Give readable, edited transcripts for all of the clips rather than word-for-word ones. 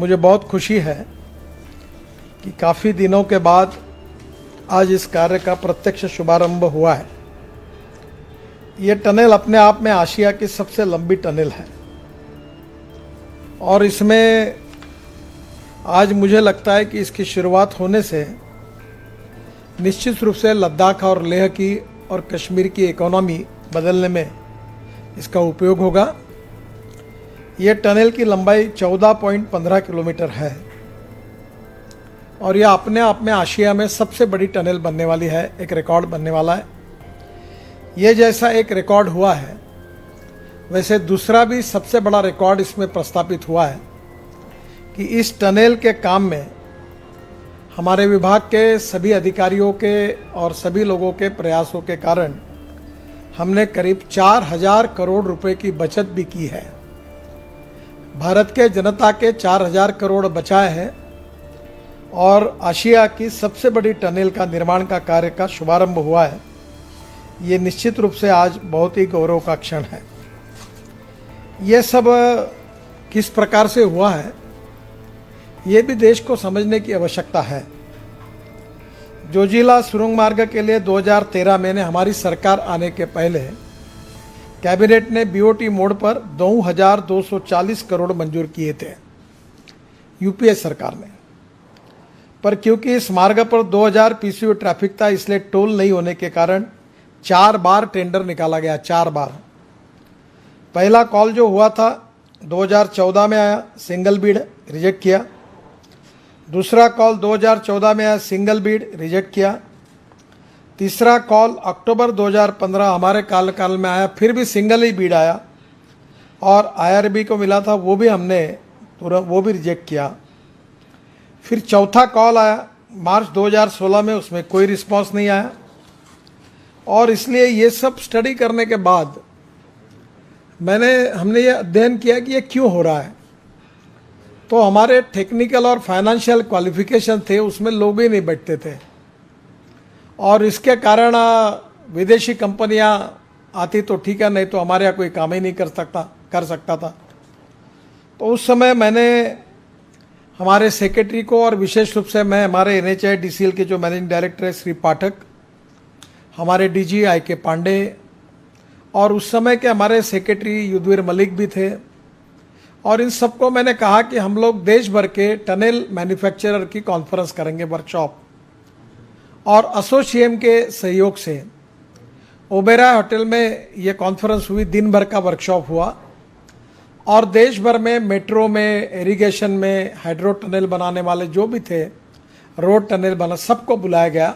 मुझे बहुत खुशी है कि काफ़ी दिनों के बाद आज इस कार्य का प्रत्यक्ष शुभारंभ हुआ है। ये टनल अपने आप में आशिया की सबसे लंबी टनल है और इसमें आज मुझे लगता है कि इसकी शुरुआत होने से निश्चित रूप से लद्दाख और लेह की और कश्मीर की इकोनॉमी बदलने में इसका उपयोग होगा। ये टनल की लंबाई 14.15 किलोमीटर है और यह अपने आप में आशिया में सबसे बड़ी टनल बनने वाली है, एक रिकॉर्ड बनने वाला है। ये जैसा एक रिकॉर्ड हुआ है वैसे दूसरा भी सबसे बड़ा रिकॉर्ड इसमें प्रस्तापित हुआ है कि इस टनल के काम में हमारे विभाग के सभी अधिकारियों के और सभी लोगों के प्रयासों के कारण हमने करीब 4,000 करोड़ रुपए की बचत भी की है। भारत के जनता के 4,000 करोड़ बचाए हैं और आशिया की सबसे बड़ी टनल का निर्माण का कार्य का शुभारंभ हुआ है। ये निश्चित रूप से आज बहुत ही गौरव का क्षण है। ये सब किस प्रकार से हुआ है ये भी देश को समझने की आवश्यकता है। जोजिला सुरंग मार्ग के लिए 2013 में हमारी सरकार आने के पहले कैबिनेट ने बीओटी मोड पर 2,240 करोड़ मंजूर किए थे यूपीए सरकार ने, पर क्योंकि इस मार्ग पर 2000 पीसीयू ट्रैफिक था इसलिए टोल नहीं होने के कारण 4 बार टेंडर निकाला गया। 4 बार। पहला कॉल जो हुआ था 2014 में आया, सिंगल बीड, रिजेक्ट किया। दूसरा कॉल 2014 में आया, सिंगल बीड, रिजेक्ट किया। तीसरा कॉल अक्टूबर 2015 हमारे काल में आया, फिर भी सिंगल ही बीड आया और आईआरबी को मिला था, वो भी हमने तुरंत वो भी रिजेक्ट किया। फिर चौथा कॉल आया मार्च 2016 में, उसमें कोई रिस्पांस नहीं आया और इसलिए ये सब स्टडी करने के बाद हमने ये अध्ययन किया कि ये क्यों हो रहा है। तो हमारे टेक्निकल और फाइनेंशियल क्वालिफिकेशन थे उसमें लोग ही नहीं बैठते थे और इसके कारण विदेशी कंपनियां आती तो ठीक है, नहीं तो हमारे यहाँ कोई काम ही नहीं कर सकता था। तो उस समय मैंने हमारे सेक्रेटरी को और विशेष रूप से मैं हमारे NHAI-DCL के जो मैनेजिंग डायरेक्टर है श्री पाठक, हमारे DG IK पांडे और उस समय के हमारे सेक्रेटरी युद्धवीर मलिक भी थे और इन सबको मैंने कहा कि हम लोग देश भर के टनल मैन्युफैक्चरर की कॉन्फ्रेंस करेंगे, वर्कशॉप, और एसोसिएम के सहयोग से ओबेरॉय होटल में ये कॉन्फ्रेंस हुई। दिन भर का वर्कशॉप हुआ और देश भर में मेट्रो में, इरिगेशन में, हाइड्रो टनल बनाने वाले जो भी थे, रोड टनल बना, सबको बुलाया गया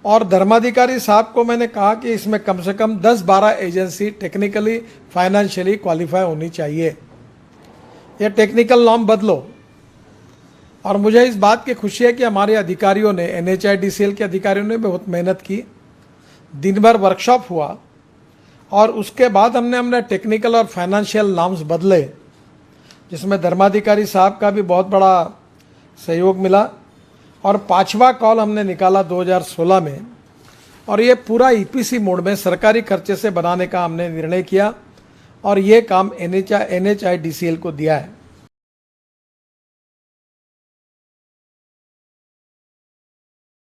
और धर्माधिकारी साहब को मैंने कहा कि इसमें कम से कम 10-12 एजेंसी टेक्निकली फाइनेंशियली क्वालिफाई होनी चाहिए। ये टेक्निकल नॉर्म बदलो। और मुझे इस बात की खुशी है कि हमारे अधिकारियों ने, NHAI-DCL के अधिकारियों ने बहुत मेहनत की। दिन भर वर्कशॉप हुआ और उसके बाद हमने टेक्निकल और फाइनेंशियल नॉर्म्स बदले, जिसमें धर्माधिकारी साहब का भी बहुत बड़ा सहयोग मिला और 5वां कॉल हमने निकाला 2016 में और ये पूरा EPC मोड में सरकारी खर्चे से बनाने का हमने निर्णय किया और ये काम NHAI-DCL को दिया है।